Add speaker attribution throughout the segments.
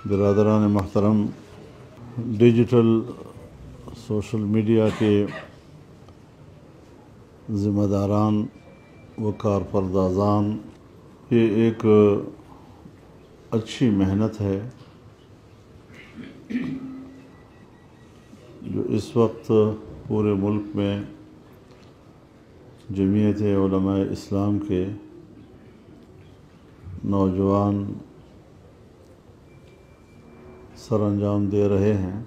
Speaker 1: برادران محترم، digital social media کے ذمہ داران و کارپردازان، یہ ایک اچھی محنت ہے جو اس وقت پورے ملک میں جمعیت علماء اسلام کے نوجوان سر انجام دے رہے ہیں،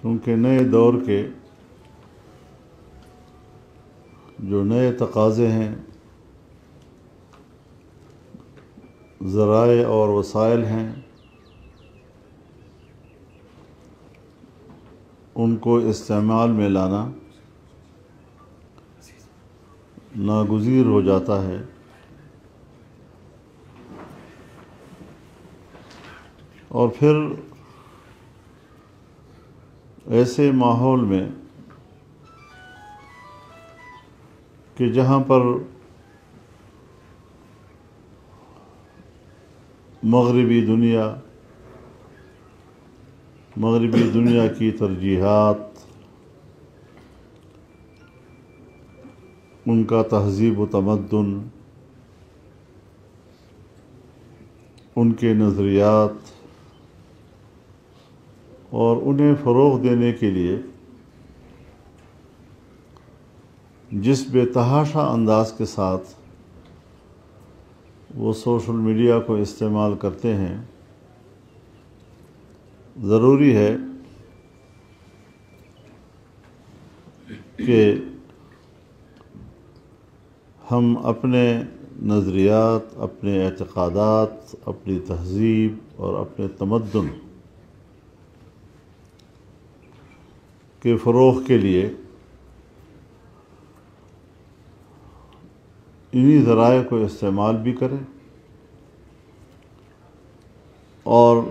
Speaker 1: کیونکہ نئے دور کے جو نئے تقاضے ہیں، ذرائع اور وسائل ہیں، ان کو استعمال میں لانا ناگزیر ہو جاتا ہے۔ اور پھر ایسے ماحول میں کہ جہاں پر مغربی دنیا کی ترجیحات، ان کا تہذیب و تمدن، ان کے نظریات اور انہیں فروغ دینے کے لیے جس بے تحاشا انداز کے ساتھ وہ سوشل میڈیا کو استعمال کرتے ہیں، ضروری ہے کہ ہم اپنے نظریات، اپنے اعتقادات، اپنی تہذیب اور اپنے تمدن کے فروغ کے لیے انہی ذرائع کو استعمال بھی کریں اور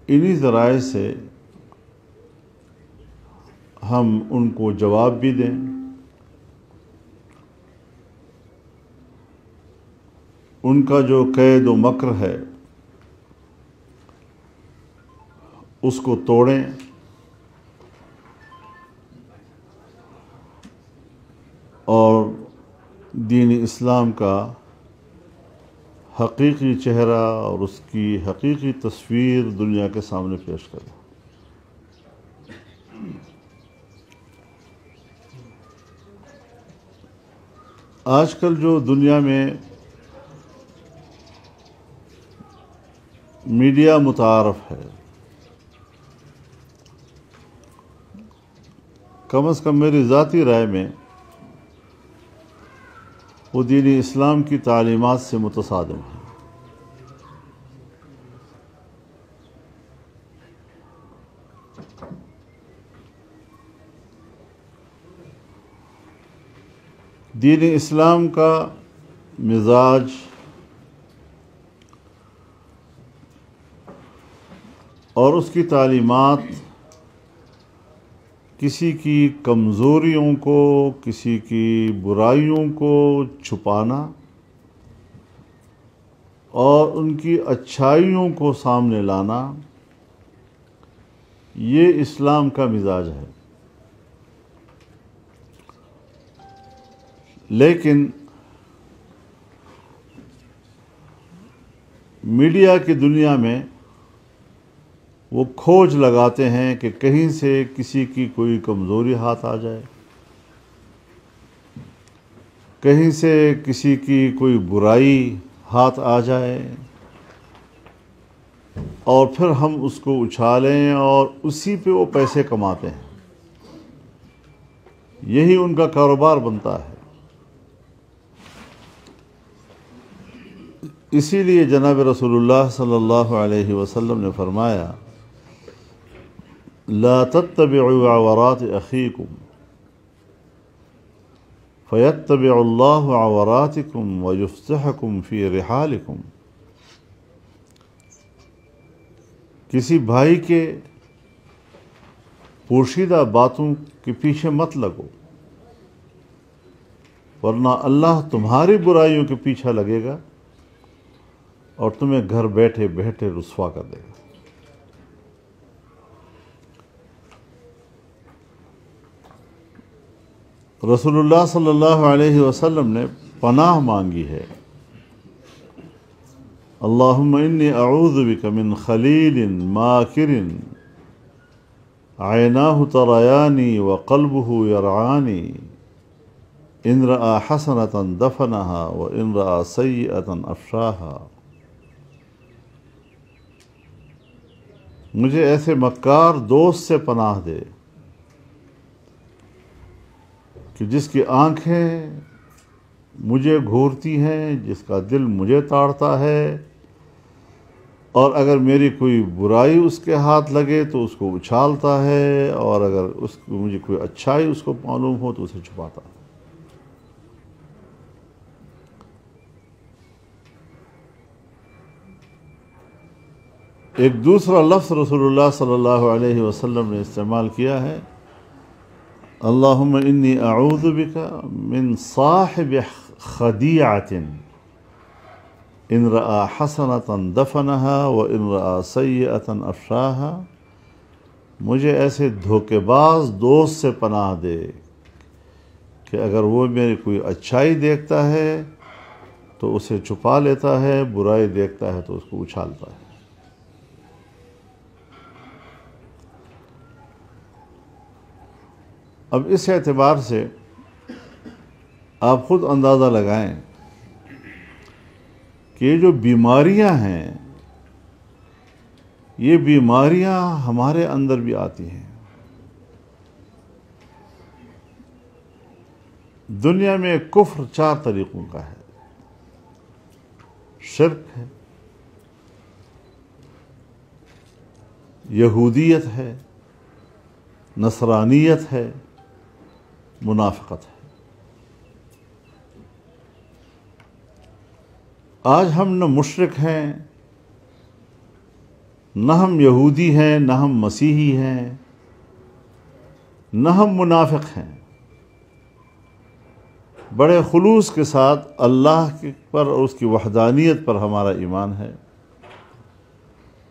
Speaker 1: انہی ذرائع سے ہم ان کو جواب بھی دیں۔ ان کا جو قید و مکر ہے اس کو توڑیں اور دین اسلام کا حقیقی چہرہ اور اس کی حقیقی تصویر دنیا کے سامنے پیش کریں۔ آج کل جو دنیا میں میڈیا متعارف ہے، کم از کم میری ذاتی رائے میں وہ دین اسلام کی تعلیمات سے متصادم ہے۔ دین اسلام کا مزاج اور اس کی تعلیمات کسی کی کمزوریوں کو، کسی کی برائیوں کو چھپانا اور ان کی اچھائیوں کو سامنے لانا، یہ اسلام کا مزاج ہے۔ لیکن میڈیا کی دنیا میں وہ کھوج لگاتے ہیں کہ کہیں سے کسی کی کوئی کمزوری ہاتھ آ جائے، کہیں سے کسی کی کوئی برائی ہاتھ آ جائے اور پھر ہم اس کو اچھالیں اور اسی پہ وہ پیسے کماتے ہیں۔ یہی ان کا کاروبار بنتا ہے۔ اسی لیے جناب رسول اللہ صلی اللہ علیہ وسلم نے فرمایا، لا تتبعوا عورات اخیکم فیتبع اللہ عوراتکم ویفضحکم فی رحالکم۔ کسی بھائی کے پوشیدہ باتوں کے پیچھے مت لگو، ورنہ اللہ تمہاری برائیوں کے پیچھے لگے گا اور تمہیں گھر بیٹھے بیٹھے رسوا کر دے گا۔ رسول اللہ صلی اللہ علیہ وسلم نے پناہ مانگی ہے، اللہم انی اعوذ بک من خلیل ماکر عیناہ تریانی وقلبہ یرعانی ان رأى حسنة دفنها وإن رأى سیئة افشاها۔ مجھے ایسے مکار دوست سے پناہ دے کہ جس کی آنکھیں مجھے گھورتی ہیں، جس کا دل مجھے تاڑتا ہے، اور اگر میری کوئی برائی اس کے ہاتھ لگے تو اس کو اچھالتا ہے، اور اگر مجھے کوئی اچھائی اس کو معلوم ہو تو اسے چھپاتا ہے۔ ایک دوسرا لفظ رسول اللہ صلی اللہ علیہ وسلم نے استعمال کیا ہے، اللہم انی اعوذ بک من صاحب خدیعۃ ان رأى حسنة دفنها وإن رأى سیئة افشاها۔ مجھے ایسے دھوکے باز دوست سے پناہ دے کہ اگر وہ میری کوئی اچھائی دیکھتا ہے تو اسے چھپا لیتا ہے، برائی دیکھتا ہے تو اس کو اچھالتا ہے۔ اب اس اعتبار سے آپ خود اندازہ لگائیں کہ یہ جو بیماریاں ہیں، یہ بیماریاں ہمارے اندر بھی آتی ہیں۔ دنیا میں کفر 4 طریقوں کا ہے، شرک ہے، یہودیت ہے، نصرانیت ہے، منافقت ہے۔ آج ہم نہ مشرک ہیں، نہ ہم یہودی ہیں، نہ ہم مسیحی ہیں، نہ ہم منافق ہیں۔ بڑے خلوص کے ساتھ اللہ پر اور اس کی وحدانیت پر ہمارا ایمان ہے،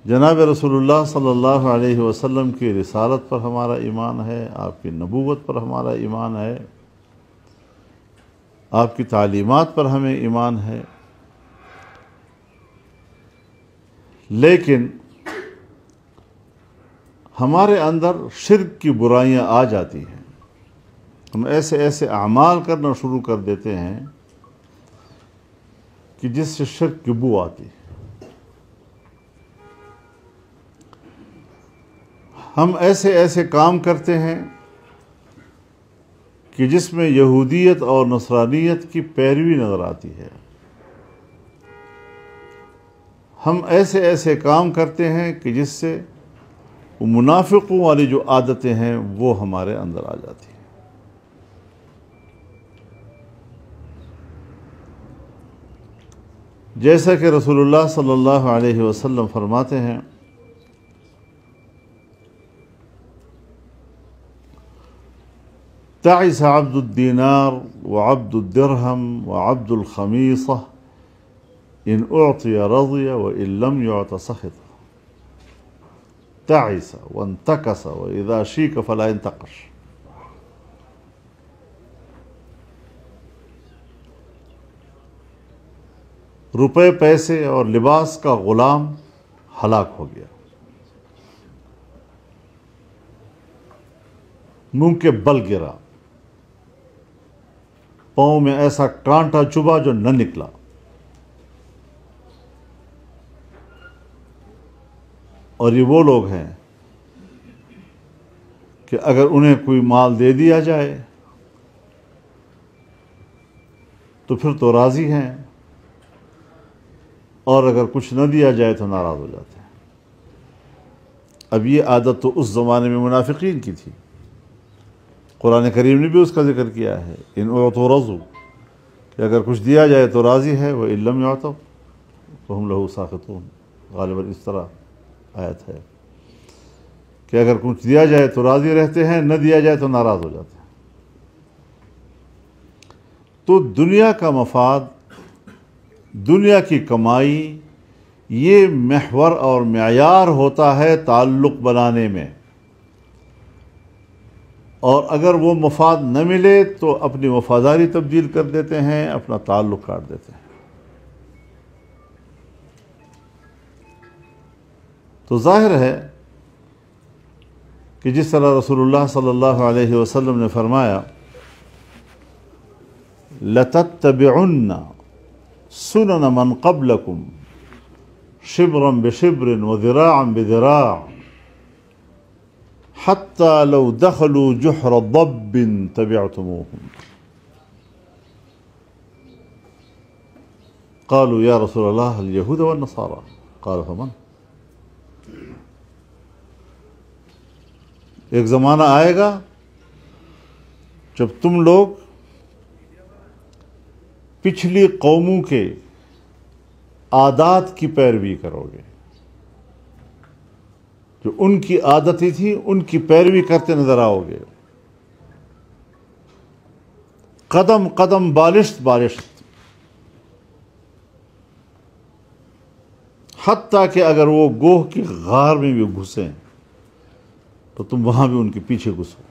Speaker 1: جناب رسول اللہ صلی اللہ علیہ وسلم کی رسالت پر ہمارا ایمان ہے، آپ کی نبوت پر ہمارا ایمان ہے، آپ کی تعلیمات پر ہمیں ایمان ہے۔ لیکن ہمارے اندر شرک کی برائیاں آ جاتی ہیں، ہم ایسے ایسے اعمال کرنا شروع کر دیتے ہیں کہ جس سے شرک کی بو آتی ہے۔ ہم ایسے ایسے کام کرتے ہیں کہ جس میں یہودیت اور نصرانیت کی پیروی نظر آتی ہے۔ ہم ایسے ایسے کام کرتے ہیں کہ جس سے وہ منافقوں والی جو عادتیں ہیں وہ ہمارے اندر آ جاتی ہیں۔ جیسا کہ رسول اللہ صلی اللہ علیہ وسلم فرماتے ہیں، تعس عبد الدینار وعبد الدرہم وعبد الخمیصہ ان اعطی رضی وان لم يعط سخط، تعس وانتکس واذا شیک فلا انتقش۔ روپے پیسے اور لباس کا غلام ہلاک ہو گیا، منہ کے بل گرا، پاؤں میں ایسا کانٹا چبھا جو نہ نکلا۔ اور یہ وہ لوگ ہیں کہ اگر انہیں کوئی مال دے دیا جائے تو پھر تو راضی ہیں، اور اگر کچھ نہ دیا جائے تو ناراض ہو جاتے ہیں۔ اب یہ عادت تو اس زمانے میں منافقین کی تھی، قرآن کریم نے بھی اس کا ذکر کیا ہے، ان اعطوا رضوا، کہ اگر کچھ دیا جائے تو راضی ہے، وَإِن لَّمْ يُعْطَوْا فَهُمْ لَهُ سَاخِطُونَ۔ غالباً اس طرح آیت ہے کہ اگر کچھ دیا جائے تو راضی رہتے ہیں، نہ دیا جائے تو ناراض ہو جاتے ہیں۔ تو دنیا کا مفاد، دنیا کی کمائی، یہ محور اور معیار ہوتا ہے تعلق بنانے میں، اور اگر وہ مفاد نہ ملے تو اپنی وفاداری تبدیل کر دیتے ہیں، اپنا تعلق کاٹ دیتے ہیں۔ تو ظاہر ہے کہ جس طرح رسول اللہ صلی اللہ علیہ وسلم نے فرمایا لَتَتَّبِعُنَّ سُنَنَ مَنْ قَبْلَكُمْ شِبْرًا بِشِبْرٍ وَذِرَاعًا بِذِرَاعٍ حَتَّى لَوْ دَخَلُوا جُحْرَ ضَبٍّ تَبِعْتُمُوهُمْ قالوا يا رسول الله اليهود والنصارى قال فمن؟ ایک زمانہ آئے گا جب تم لوگ پچھلی قوموں کے عادات کی پیروی کرو گے، جو ان کی عادتیں تھیں ان کی پیروی کرتے نظر آؤ گے، قدم قدم بالشت بالشت، حتیٰ کہ اگر وہ گوہ کی غار میں بھی گھسیں تو تم وہاں بھی ان کے پیچھے گھسو۔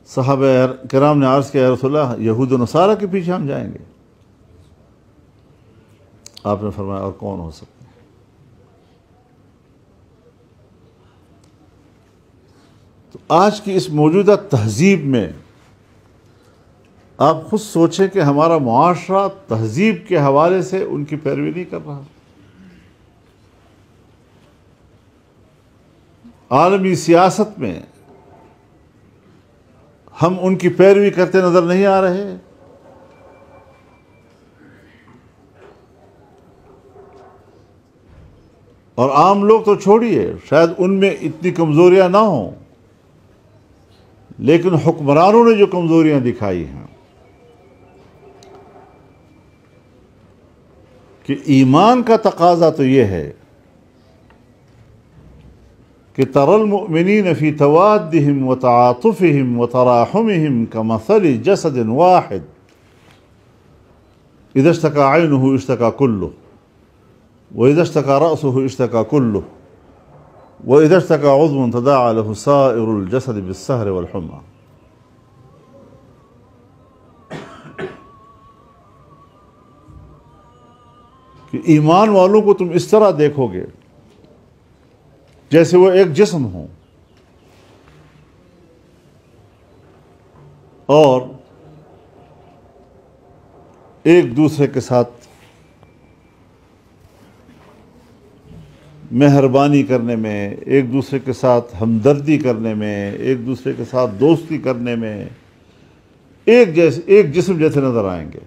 Speaker 1: صحابہ کرام نے عرض کیا یا رسول اللہ یہود و نصارہ کے پیچھے ہم جائیں گے؟ آپ نے فرمایا اور کون ہو سکتے ہیں؟ تو آج کی اس موجودہ تہذیب میں آپ خود سوچیں کہ ہمارا معاشرہ تہذیب کے حوالے سے ان کی پیروی نہیں کر رہا۔ عالمی سیاست میں ہم ان کی پیروی کرتے نظر نہیں آ رہے، اور عام لوگ تو چھوڑیے، شاید ان میں اتنی کمزوریاں نہ ہوں، لیکن حکمرانوں نے جو کمزوریاں دکھائی ہیں کہ ایمان کا تقاضا تو یہ ہے کہ ترى المؤمنین فی توادہم وتعاطفہم وتراحمہم کمثل جسد واحد اذا اشتكى عینہ اشتكى کلہ وإذا اشتكى رأسه اشتكى كله وإذا اشتكى عضو تداعى له سائر الجسد بالسهر والحمى۔ کہ ایمان والوں کو تم اس طرح دیکھو گے جیسے وہ ایک جسم ہوں، اور ایک دوسرے کے ساتھ مہربانی کرنے میں، ایک دوسرے کے ساتھ ہمدردی کرنے میں، ایک دوسرے کے ساتھ دوستی کرنے میں ایک جسم جیسے نظر آئیں گے۔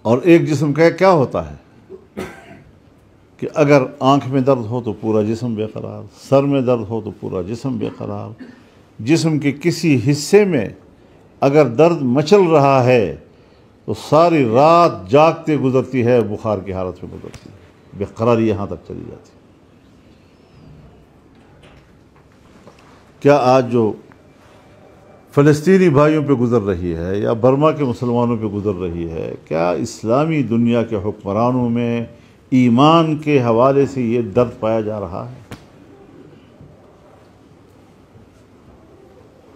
Speaker 1: اور ایک جسم کا کیا ہوتا ہے کہ اگر آنکھ میں درد ہو تو پورا جسم بے قرار، سر میں درد ہو تو پورا جسم بے قرار، جسم کے کسی حصے میں اگر درد مچل رہا ہے تو ساری رات جاگتے گزرتی ہے، بخار کی حالت میں گزرتی ہے، بے قراری یہاں تک چلی جاتی ہے۔ کیا آج جو فلسطینی بھائیوں پہ گزر رہی ہے یا برما کے مسلمانوں پہ گزر رہی ہے، کیا اسلامی دنیا کے حکمرانوں میں ایمان کے حوالے سے یہ درد پایا جا رہا ہے؟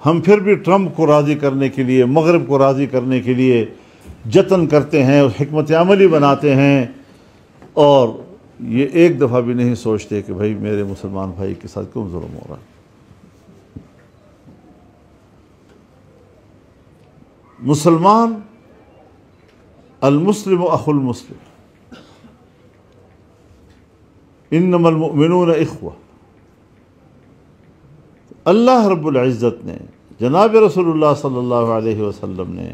Speaker 1: ہم پھر بھی ٹرمپ کو راضی کرنے کے لیے، مغرب کو راضی کرنے کے لیے جتن کرتے ہیں، حکمت عملی بناتے ہیں، اور یہ ایک دفعہ بھی نہیں سوچتے کہ بھائی میرے مسلمان بھائی کے ساتھ کیوں ظلم ہو رہا ہے۔ مسلمان المسلم اخو المسلم، انما المؤمنون اخوہ۔ اللہ رب العزت نے، جناب رسول اللہ صلی اللہ علیہ وسلم نے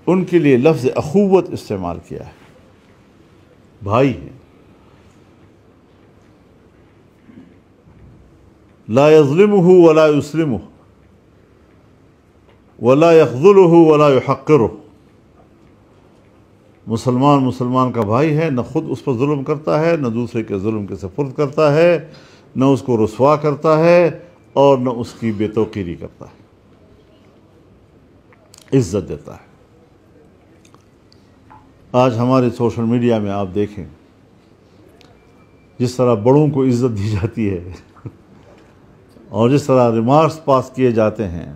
Speaker 1: ان کے لیے لفظ اخوت استعمال کیا ہے، بھائی ہیں۔ لا یظلمہ ولا یسلمہ ولا یخذلہ ولا یحقرہ۔ مسلمان کا بھائی ہے، نہ خود اس پر ظلم کرتا ہے، نہ دوسرے کے ظلم کے سپرد کرتا ہے، نہ اس کو رسوا کرتا ہے، اور نہ اس کی بے توقیری کرتا ہے۔ عزت دیتا ہے۔ آج ہمارے سوشل میڈیا میں آپ دیکھیں جس طرح بڑوں کو عزت دی جاتی ہے اور جس طرح ریمارکس پاس کیے جاتے ہیں،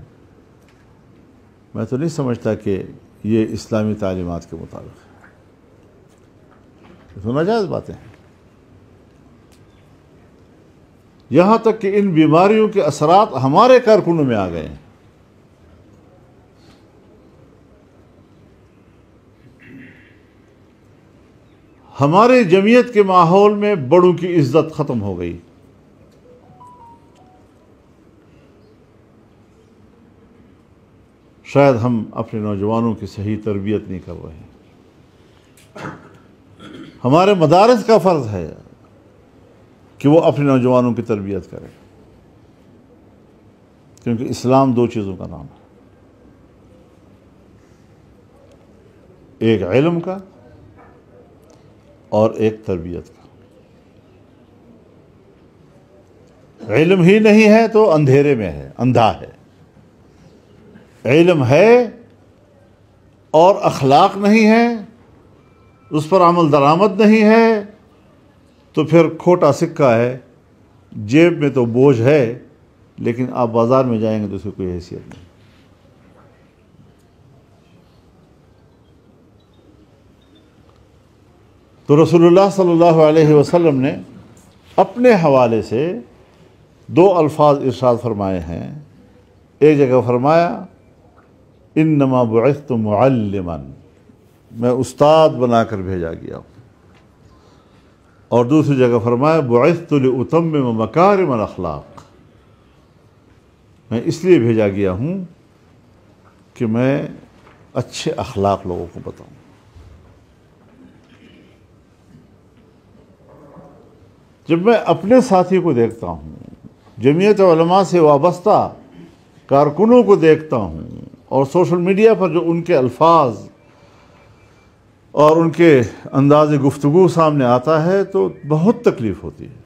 Speaker 1: میں تو نہیں سمجھتا کہ یہ اسلامی تعلیمات کے مطابق ہے۔ یہ تو ناجائز باتیں ہیں۔ یہاں تک کہ ان بیماریوں کے اثرات ہمارے کارکنوں میں آ گئے ہیں۔ ہمارے جمعیت کے ماحول میں بڑوں کی عزت ختم ہو گئی۔ شاید ہم اپنے نوجوانوں کی صحیح تربیت نہیں کر رہے ہیں۔ ہمارے مدارس کا فرض ہے کہ وہ اپنے نوجوانوں کی تربیت کریں، کیونکہ اسلام دو چیزوں کا نام ہے، ایک علم کا اور ایک تربیت کا۔ علم ہی نہیں ہے تو اندھیرے میں ہے، اندھا ہے۔ علم ہے اور اخلاق نہیں ہے، اس پر عمل درآمد نہیں ہے، تو پھر کھوٹا سکہ ہے، جیب میں تو بوجھ ہے لیکن آپ بازار میں جائیں گے تو اس کی کوئی حیثیت نہیں۔ تو رسول اللہ صلی اللہ علیہ وسلم نے اپنے حوالے سے دو الفاظ ارشاد فرمائے ہیں۔ ایک جگہ فرمایا انما بعثت معلما، میں استاد بنا کر بھیجا گیا ہوں، اور دوسری جگہ فرمایا بعثت لأتمم مکارم الاخلاق، میں اس لیے بھیجا گیا ہوں کہ میں اچھے اخلاق لوگوں کو بتاؤں۔ جب میں اپنے ساتھی کو دیکھتا ہوں، جمعیت علماء سے وابستہ کارکنوں کو دیکھتا ہوں، اور سوشل میڈیا پر جو ان کے الفاظ اور ان کے انداز گفتگو سامنے آتا ہے تو بہت تکلیف ہوتی ہے۔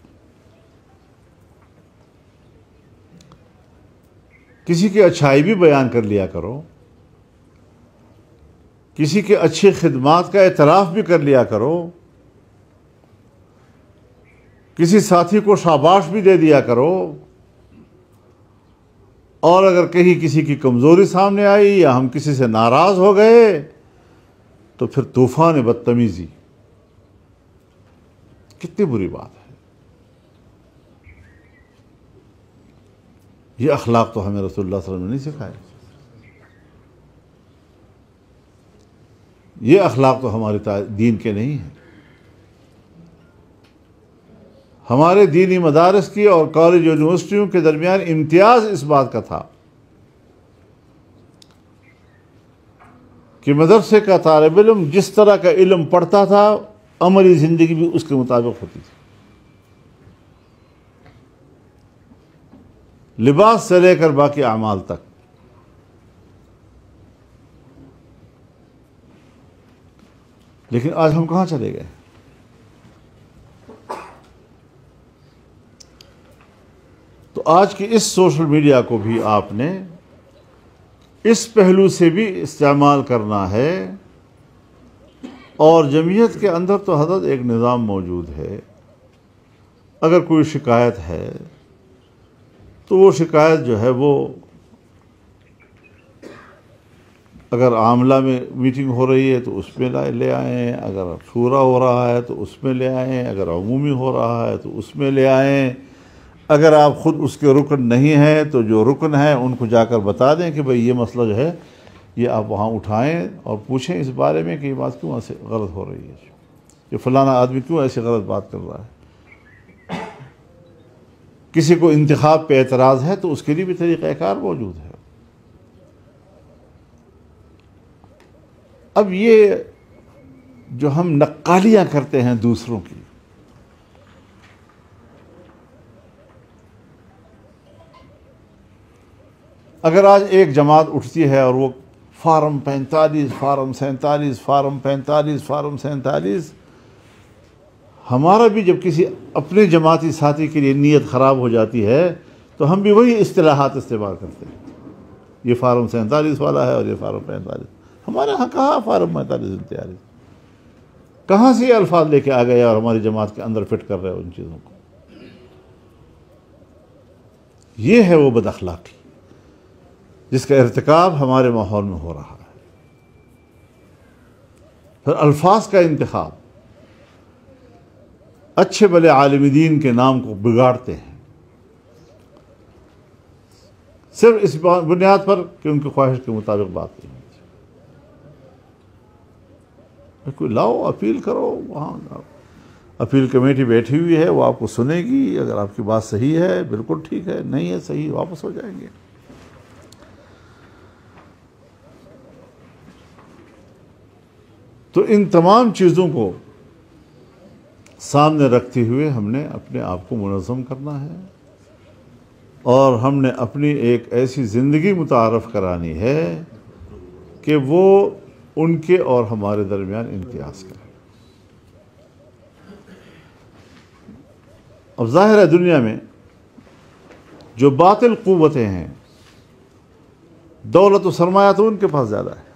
Speaker 1: کسی کی اچھائی بھی بیان کر لیا کرو، کسی کے اچھی خدمات کا اعتراف بھی کر لیا کرو، کسی ساتھی کو شاباش بھی دے دیا کرو، اور اگر کہیں کسی کی کمزوری سامنے آئی یا ہم کسی سے ناراض ہو گئے تو پھر طوفان بدتمیزی۔ کتنی بری بات ہے۔ یہ اخلاق تو ہمیں رسول اللہ صلی اللہ علیہ وسلم نے نہیں سکھائے۔ یہ اخلاق تو ہمارے دین کے نہیں ہیں۔ ہمارے دینی مدارس کی اور کالج یونیورسٹیوں کے درمیان امتیاز اس بات کا تھا کہ مدرسے کا طالب علم جس طرح کا علم پڑھتا تھا، عملی زندگی بھی اس کے مطابق ہوتی تھی، لباس سے لے کر باقی اعمال تک۔ لیکن آج ہم کہاں چلے گئے؟ تو آج کی اس سوشل میڈیا کو بھی آپ نے اس پہلو سے بھی استعمال کرنا ہے، اور جمعیت کے اندر تو حضرت ایک نظام موجود ہے۔ اگر کوئی شکایت ہے تو وہ شکایت جو ہے وہ اگر عاملہ میں میٹنگ ہو رہی ہے تو اس میں لے آئیں، اگر شورا ہو رہا ہے تو اس میں لے آئیں، اگر عمومی ہو رہا ہے تو اس میں لے آئیں، اگر آپ خود اس کے رکن نہیں ہیں تو جو رکن ہیں ان کو جا کر بتا دیں کہ بھئی یہ مسئلہ جو ہے یہ آپ وہاں اٹھائیں اور پوچھیں اس بارے میں کہ یہ بات کیوں ایسے غلط ہو رہی ہے، یہ فلانا آدمی کیوں ایسے غلط بات کر رہا ہے۔ کسی کو انتخاب پہ اعتراض ہے تو اس کے لیے بھی طریقہ کار موجود ہے۔ اب یہ جو ہم نقالیاں کرتے ہیں دوسروں کی، اگر آج ایک جماعت اٹھتی ہے اور وہ فارم 45 فارم 47 فارم 45 فارم 47، ہمارا بھی جب کسی اپنے جماعتی ساتھی کے لیے نیت خراب ہو جاتی ہے تو ہم بھی وہی اصطلاحات استعمال کرتے ہیں۔ یہ فارم 47 والا ہے اور یہ فارم 45. ہمارے ہاں کہاں فارم 45 43؟ کہاں سے یہ الفاظ لے کے آ گئے اور ہماری جماعت کے اندر فٹ کر رہے ہو ان چیزوں کو؟ یہ ہے وہ بد اخلاقی جس کا ارتکاب ہمارے ماحول میں ہو رہا ہے. پھر الفاظ کا انتخاب اچھے بھلے عالم دین کے نام کو بگاڑتے ہیں صرف اس بنیاد پر کہ ان کی خواہش کے مطابق بات نہیں ہوتی. کوئی لاؤ اپیل کرو، وہاں اپیل کمیٹی بیٹھی ہوئی ہے، وہ آپ کو سنے گی. اگر آپ کی بات صحیح ہے بالکل ٹھیک ہے، نہیں ہے صحیح واپس ہو جائیں گے. تو ان تمام چیزوں کو سامنے رکھتے ہوئے ہم نے اپنے آپ کو منظم کرنا ہے اور ہم نے اپنی ایک ایسی زندگی متعارف کرانی ہے کہ وہ ان کے اور ہمارے درمیان امتیاز کرے. اب ظاہر ہے دنیا میں جو باطل قوتیں ہیں، دولت و سرمایہ تو ان کے پاس زیادہ ہے.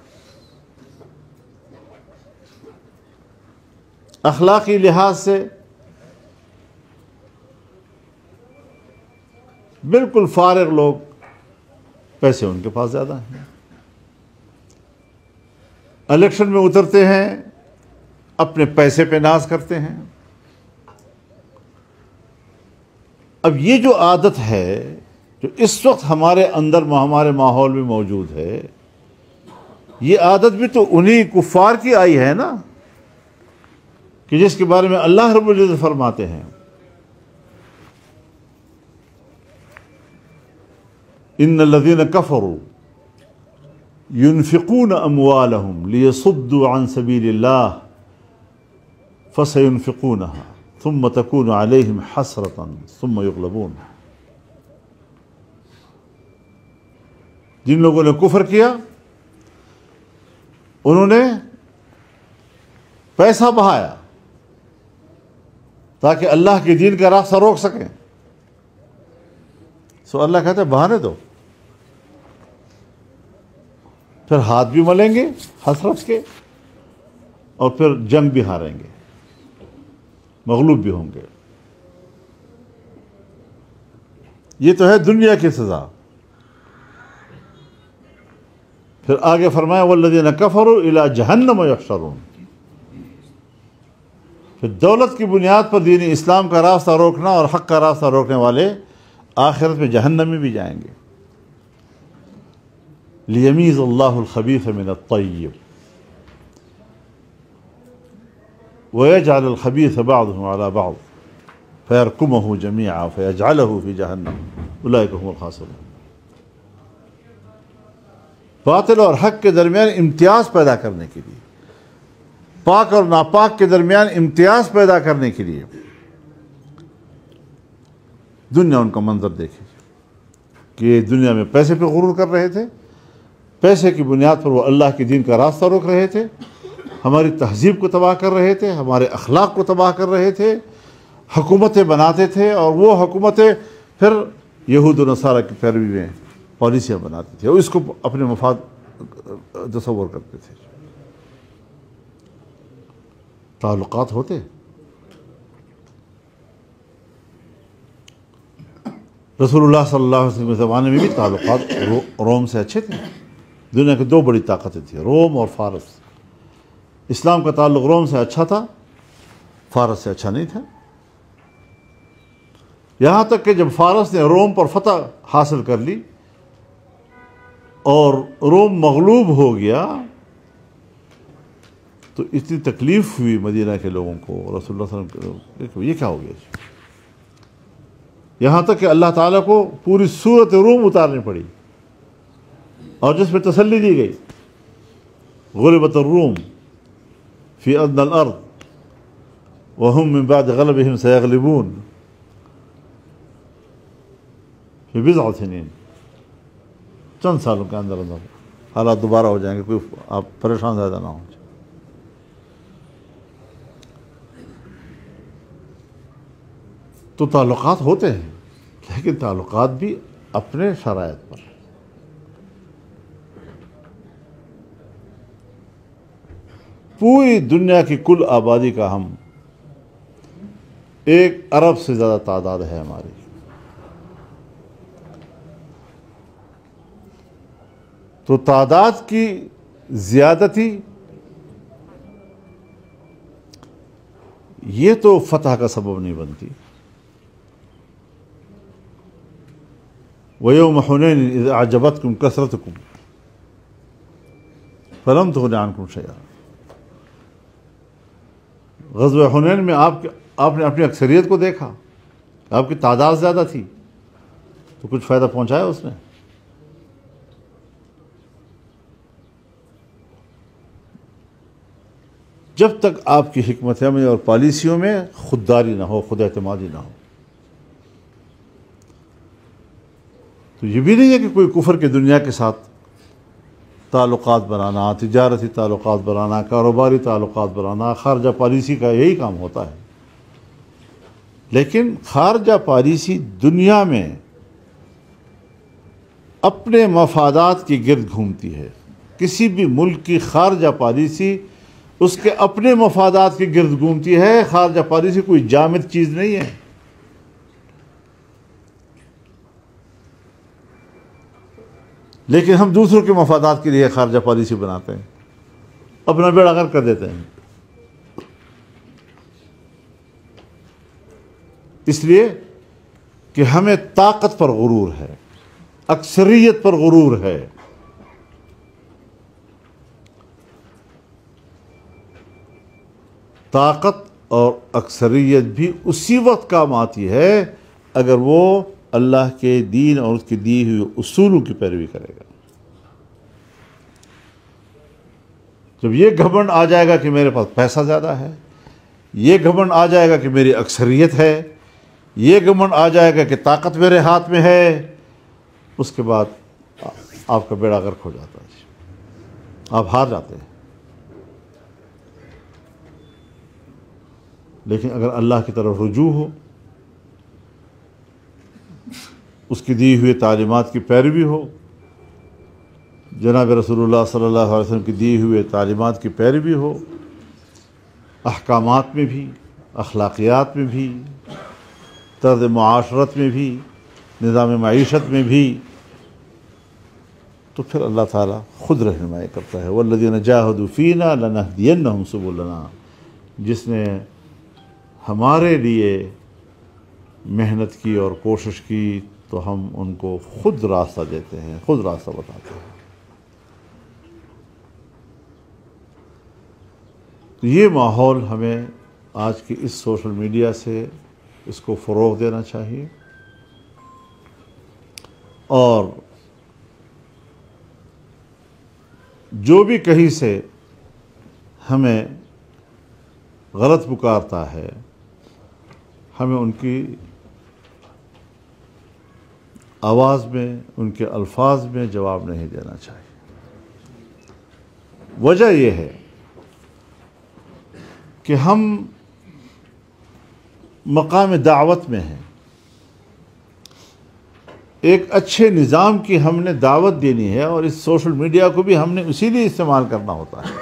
Speaker 1: اخلاقی لحاظ سے بالکل فارغ لوگ، پیسے ان کے پاس زیادہ ہیں. الیکشن میں اترتے ہیں، اپنے پیسے پہ ناز کرتے ہیں. اب یہ جو عادت ہے جو اس وقت ہمارے اندر ہمارے ماحول میں موجود ہے، یہ عادت بھی تو انہی کفار کی آئی ہے نا، کہ جس کے بارے میں اللہ رب العزت فرماتے ہیں ان الذين كفروا ينفقون اموالهم ليصدوا عن سبيل الله فسينفقونها ثم تكون عليهم حسرة ثم يغلبون. جن لوگوں نے کفر کیا انہوں نے پیسہ بہایا تاکہ اللہ کے دین کا راستہ روک سکیں. سو اللہ کہتے ہیں بہانے دو، پھر ہاتھ بھی ملیں گے حسرت کے اور پھر جنگ بھی ہاریں گے، مغلوب بھی ہوں گے. یہ تو ہے دنیا کی سزا. پھر آگے فرمایا والذین کفروا الی جہنم یحشرون. پھر دولت کی بنیاد پر دین اسلام کا راستہ روکنا اور حق کا راستہ روکنے والے آخرت میں جہنم میں بھی جائیں گے. لیمیز اللہ الخبیث من الطیب ویجعل الخبیث بعضه علی بعض فیرکمہ جمیعا فیجعلہ فی جہنم اولئک هم الخاسرون. باطل اور حق کے درمیان امتیاز پیدا کرنے کے لیے، پاک اور ناپاک کے درمیان امتیاز پیدا کرنے کے لیے دنیا ان کا منظر دیکھے کہ دنیا میں پیسے پہ غرور کر رہے تھے، پیسے کی بنیاد پر وہ اللہ کے دین کا راستہ روک رہے تھے، ہماری تہذیب کو تباہ کر رہے تھے، ہمارے اخلاق کو تباہ کر رہے تھے، حکومتیں بناتے تھے اور وہ حکومتیں پھر یہود و نصارہ کی پیروی میں پالیسیاں بناتے تھے اور اس کو اپنے مفاد تصور کرتے تھے. تعلقات ہوتے. رسول اللہ صلی اللہ علیہ وسلم کے زمانے میں بھی تعلقات روم سے اچھے تھے. دنیا کی دو بڑی طاقتیں تھیں، روم اور فارس. اسلام کا تعلق روم سے اچھا تھا، فارس سے اچھا نہیں تھا. یہاں تک کہ جب فارس نے روم پر فتح حاصل کر لی اور روم مغلوب ہو گیا تو اتنی تکلیف ہوئی مدینہ کے لوگوں کو، رسول اللہ صلی اللہ علیہ وسلم کو، یہ کیا ہو گیا. یہاں تک کہ اللہ تعالیٰ کو پوری سورت روم اتارنی پڑی اور جس میں تسلی دی گئی غلبت الروم فی ادنی الارض وهم من بعد غلبهم سيغلبون فی بضع سنین. چند سالوں کے اندر حالات دوبارہ ہو جائیں گے، کوئی آپ پریشان زیادہ نہ ہوں. تو تعلقات ہوتے ہیں لیکن تعلقات بھی اپنے شرائط پر. پوری دنیا کی کل آبادی کا ہم 1 ارب سے زیادہ تعداد ہے ہماری. تو تعداد کی زیادتی یہ تو فتح کا سبب نہیں بنتی. وَيَوْمَ حُنَيْنٍ إِذْ أَعْجَبَتْكُمْ كَثْرَتُكُمْ فَلَمْ تُغْنِ عَنْكُمْ شَيْئًا. غزوہ حنین میں آپ نے اپنی اکثریت کو دیکھا، آپ کی تعداد زیادہ تھی تو کچھ فائدہ پہنچایا اس نے؟ جب تک آپ کی حکمت عملی اور پالیسیوں میں خودداری نہ ہو، خود اعتمادی نہ ہو. تو یہ بھی نہیں ہے کہ کوئی کفر کی دنیا کے ساتھ تعلقات بنانا، تجارتی تعلقات بنانا، کاروباری تعلقات بنانا خارجہ پالیسی کا یہی کام ہوتا ہے. لیکن خارجہ پالیسی دنیا میں اپنے مفادات کی گرد گھومتی ہے. کسی بھی ملک کی خارجہ پالیسی اس کے اپنے مفادات کی گرد گھومتی ہے. خارجہ پالیسی کوئی جامد چیز نہیں ہے. لیکن ہم دوسروں کے مفادات کے لیے خارجہ پالیسی بناتے ہیں، اپنا بیڑا غرق کر دیتے ہیں. اس لیے کہ ہمیں طاقت پر غرور ہے، اکثریت پر غرور ہے. طاقت اور اکثریت بھی اسی وقت کام آتی ہے اگر وہ اللہ کے دین اور اس کی دی ہوئی اصولوں کی پیروی کرے گا. جب یہ گھمنڈ آ جائے گا کہ میرے پاس پیسہ زیادہ ہے، یہ گھمنڈ آ جائے گا کہ میری اکثریت ہے، یہ گھمنڈ آ جائے گا کہ طاقت میرے ہاتھ میں ہے، اس کے بعد آپ کا بیڑا غرق ہو جاتا ہے، آپ ہار جاتے ہیں. لیکن اگر اللہ کی طرف رجوع ہو، اس کی دی ہوئی تعلیمات کی پیروی ہو، جناب رسول اللہ صلی اللہ علیہ وسلم کی دی ہوئے تعلیمات کی پیروی ہو، احکامات میں بھی، اخلاقیات میں بھی، طرز معاشرت میں بھی، نظام معیشت میں بھی، تو پھر اللہ تعالیٰ خود رہنمائی کرتا ہے. وَالَّذِينَ جَاهَدُوا فِينَا لَنَهْدِيَنَّهُمْ سُبُلَنَا. جس نے ہمارے لیے محنت کی اور کوشش کی تو ہم ان کو خود راستہ دیتے ہیں، خود راستہ بتاتے ہیں. تو یہ ماحول ہمیں آج کی اس سوشل میڈیا سے اس کو فروغ دینا چاہیے، اور جو بھی کہیں سے ہمیں غلط پکارتا ہے ہمیں ان کی آواز میں، ان کے الفاظ میں جواب نہیں دینا چاہیے. وجہ یہ ہے کہ ہم مقام دعوت میں ہیں، ایک اچھے نظام کی ہم نے دعوت دینی ہے، اور اس سوشل میڈیا کو بھی ہم نے اسی لیے استعمال کرنا ہوتا ہے.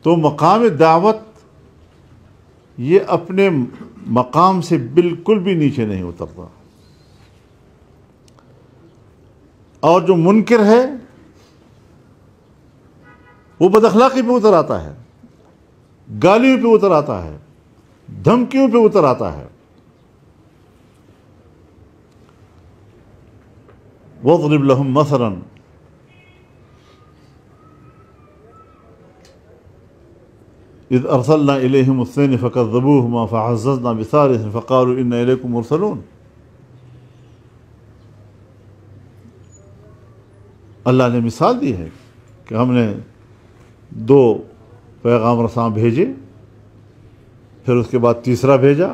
Speaker 1: تو مقام دعوت یہ اپنے مقام سے بالکل بھی نیچے نہیں اترتا، اور جو منکر ہے وہ بد اخلاقی پہ اتر آتا ہے، گالیوں پہ اتر آتا ہے، دھمکیوں پہ اتر آتا ہے. وَاضْرِبْ لَهُمْ مَثَلًا إِذْ أَرْسَلْنَا إِلَيْهِمُ اثْنَيْنِ فَكَذَّبُوهُمَا فَعَزَّزْنَا بِثَالِثٍ فَقَالُوا إِنَّ إِلَيْكُمْ مُرْسَلُونَ. اللہ نے مثال دی ہے کہ ہم نے 2 پیغام رساں بھیجے، پھر اس کے بعد تیسرا بھیجا،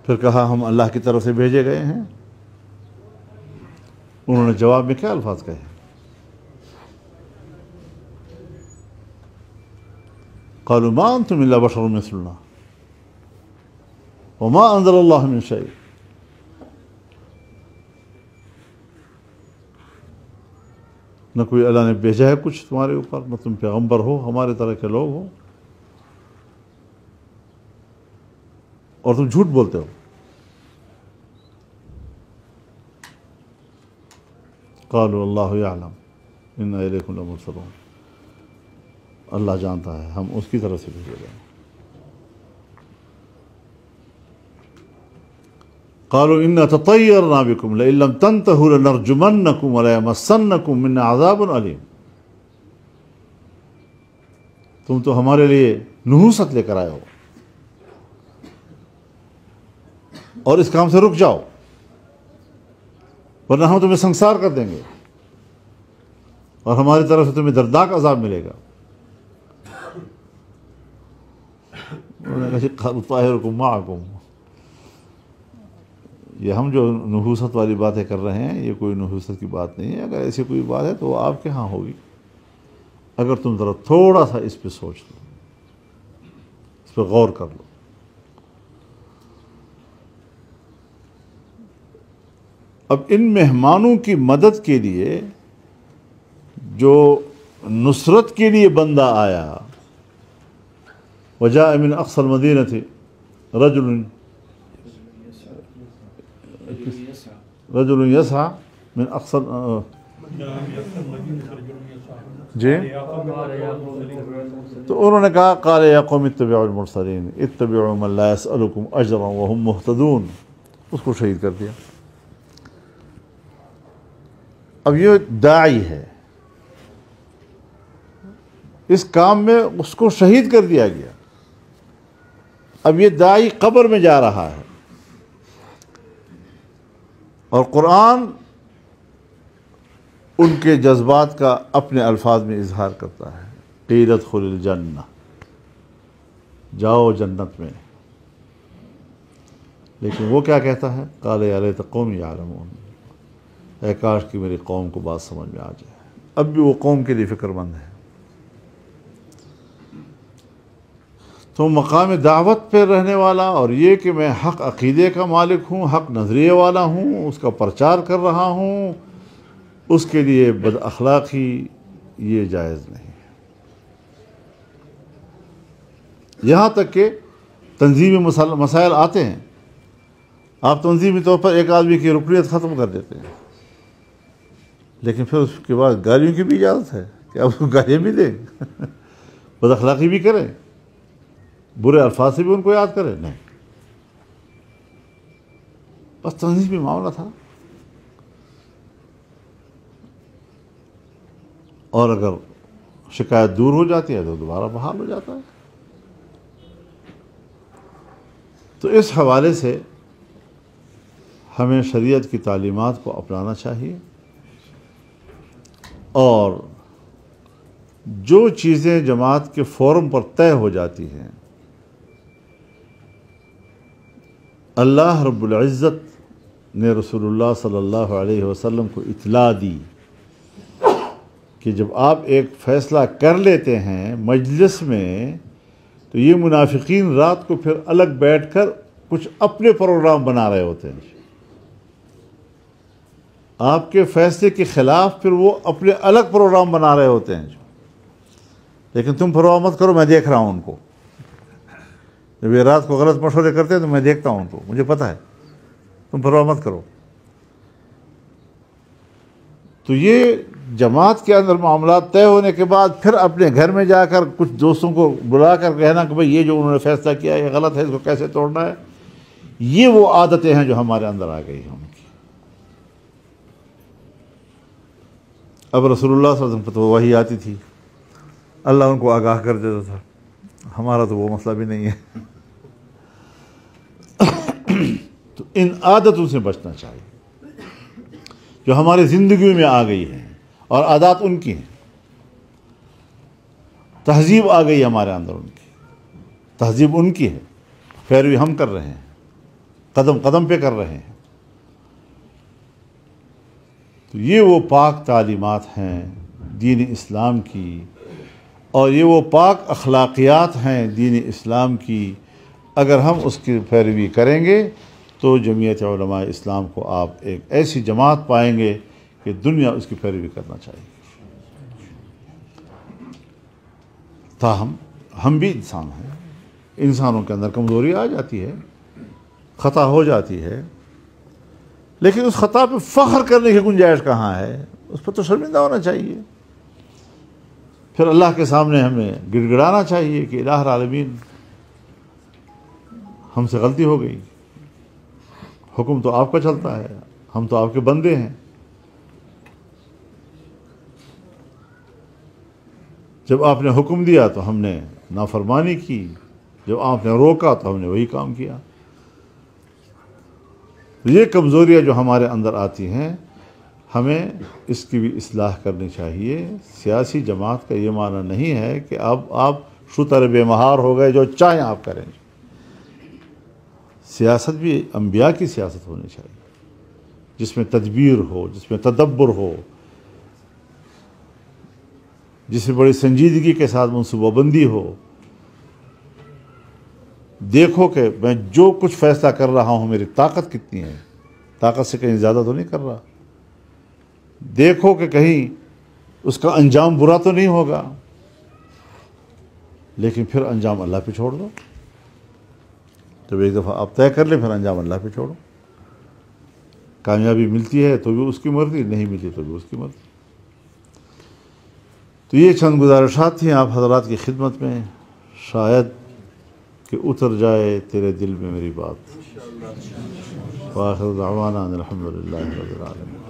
Speaker 1: پھر کہا ہم اللہ کی طرف سے بھیجے گئے ہیں. انہوں نے جواب میں کیا الفاظ کہے؟ قالوا ما انتم الا بشر مثلنا وما انزل الله من شيء. نہ کوئی اللہ نے بھیجا ہے کچھ تمہارے اوپر، نہ تم پیغمبر ہو، ہمارے طرح کے لوگ ہو، اور تم جھوٹ بولتے ہو۔ قالوا اللہ یعلم انا الیکم لمرسلون، اللہ جانتا ہے ہم اس کی طرف سے بھیجے گئے۔ قالوا انا تطیرنا بکم لئن لم تنتہوا لنرجمنکم وليمسنکم منا عذاب علیم، تم تو ہمارے لیے نحوست لے کر آئے ہو، اور اس کام سے رک جاؤ ورنہ ہم تمہیں سنسار کر دیں گے اور ہماری طرف سے تمہیں دردناک عذاب ملے گا۔ انہوں نے کہا طاہرکم معکم، یہ ہم جو نحوست والی باتیں کر رہے ہیں یہ کوئی نحوست کی بات نہیں ہے، اگر ایسی کوئی بات ہے تو وہ آپ کے ہاں ہوگی، اگر تم ذرا تھوڑا سا اس پہ سوچ لو، اس پہ غور کر لو۔ اب ان مہمانوں کی مدد کے لیے جو نصرت کے لیے بندہ آیا، وجاء من اقصى المدینہ رجل یسعى من اقصى جی، تو انہوں نے کہا قال یا قوم اتبعوا المرسلین اتبعوا من لا يسألكم اجرا وهم مهتدون، اس کو شہید کر دیا۔ اب یہ داعی ہے، اس کام میں اس کو شہید کر دیا گیا، اب یہ داعی قبر میں جا رہا ہے، اور قرآن ان کے جذبات کا اپنے الفاظ میں اظہار کرتا ہے۔ قیل ادخل الجنہ، جاؤ جنت میں، لیکن وہ کیا کہتا ہے؟ قال یا لیت قومی یعلمون، اے کاش کہ میری قوم کو بات سمجھ میں آ جائے۔ اب بھی وہ قوم کے لیے فکر مند ہے۔ تو مقام دعوت پہ رہنے والا، اور یہ کہ میں حق عقیدے کا مالک ہوں، حق نظریے والا ہوں، اس کا پرچار کر رہا ہوں، اس کے لیے بد اخلاقی یہ جائز نہیں ہے۔ یہاں تک کہ تنظیمی مسائل آتے ہیں، آپ تنظیمی طور پر ایک آدمی کی رکنیت ختم کر دیتے ہیں، لیکن پھر اس کے بعد گالیوں کی بھی اجازت ہے کہ آپ اس کو گالیاں بھی دیں، بد اخلاقی بھی کریں، برے الفاظ سے بھی ان کو یاد کریں؟ نہیں، بس تنظیمی معاملہ تھا، اور اگر شکایت دور ہو جاتی ہے تو دوبارہ بحال ہو جاتا ہے۔ تو اس حوالے سے ہمیں شریعت کی تعلیمات کو اپنانا چاہیے، اور جو چیزیں جماعت کے فورم پر طے ہو جاتی ہیں، اللہ رب العزت نے رسول اللہ صلی اللہ علیہ وسلم کو اطلاع دی کہ جب آپ ایک فیصلہ کر لیتے ہیں مجلس میں، تو یہ منافقین رات کو پھر الگ بیٹھ کر کچھ اپنے پروگرام بنا رہے ہوتے ہیں، آپ کے فیصلے کے خلاف پھر وہ اپنے الگ پروگرام بنا رہے ہوتے ہیں، لیکن تم پرواہ مت کرو، میں دیکھ رہا ہوں ان کو، جب یہ رات کو غلط مشورے کرتے ہیں تو میں دیکھتا ہوں ان کو، مجھے پتہ ہے، تم پرواہ مت کرو۔ تو یہ جماعت کے اندر معاملات طے ہونے کے بعد پھر اپنے گھر میں جا کر کچھ دوستوں کو بلا کر کہنا کہ بھئی یہ جو انہوں نے فیصلہ کیا یہ غلط ہے، اس کو کیسے توڑنا ہے، یہ وہ عادتیں ہیں جو ہمارے اندر آ گئی ہیں ان کی۔ اب رسول اللہ صلی اللہ علیہ وسلم پر تو وحی آتی تھی، اللہ ان کو آگاہ کر دیتا تھا، ہمارا تو وہ مسئلہ بھی نہیں ہے۔ تو ان عادتوں سے بچنا چاہیے جو ہماری زندگیوں میں آ گئی ہیں، اور عادات ان کی ہیں، تہذیب آ گئی ہمارے اندر، ان کی تہذیب ان کی ہے، پیروی ہم کر رہے ہیں، قدم قدم پہ کر رہے ہیں۔ تو یہ وہ پاک تعلیمات ہیں دین اسلام کی، اور یہ وہ پاک اخلاقیات ہیں دین اسلام کی، اگر ہم اس کی پیروی کریں گے تو جمعیت علماء اسلام کو آپ ایک ایسی جماعت پائیں گے کہ دنیا اس کی پیروی کرنا چاہیے۔ تاہم ہم بھی انسان ہیں، انسانوں کے اندر کمزوری آ جاتی ہے، خطا ہو جاتی ہے، لیکن اس خطا پہ فخر کرنے کی گنجائش کہاں ہے؟ اس پر تو شرمندہ ہونا چاہیے۔ پھر اللہ کے سامنے ہمیں گڑ گڑانا چاہیے کہ الہ العالمین ہم سے غلطی ہو گئی، حکم تو آپ کا چلتا ہے، ہم تو آپ کے بندے ہیں۔ جب آپ نے حکم دیا تو ہم نے نافرمانی کی، جب آپ نے روکا تو ہم نے وہی کام کیا۔ یہ کمزوریاں جو ہمارے اندر آتی ہیں، ہمیں اس کی بھی اصلاح کرنی چاہیے۔ سیاسی جماعت کا یہ معنی نہیں ہے کہ اب آپ شتر بے مہار ہو گئے، جو چاہیں آپ کریں۔ سیاست بھی انبیاء کی سیاست ہونی چاہیے، جس میں تدبیر ہو، جس میں تدبر ہو، جس میں بڑی سنجیدگی کے ساتھ منصوبہ بندی ہو۔ دیکھو کہ میں جو کچھ فیصلہ کر رہا ہوں میری طاقت کتنی ہے، طاقت سے کہیں زیادہ تو نہیں کر رہا۔ دیکھو کہ کہیں اس کا انجام برا تو نہیں ہوگا، لیکن پھر انجام اللہ پہ چھوڑ دو۔ جب ایک دفعہ آپ طے کر لیں پھر انجام اللہ پہ چھوڑو۔ کامیابی ملتی ہے تو بھی اس کی مرضی، نہیں ملتی تو بھی اس کی مرضی۔ تو یہ چند گزارشات تھیں آپ حضرات کی خدمت میں، شاید کہ اتر جائے تیرے دل میں میری بات۔ وآخر دعوانا ان الحمدللہ رب العالمین۔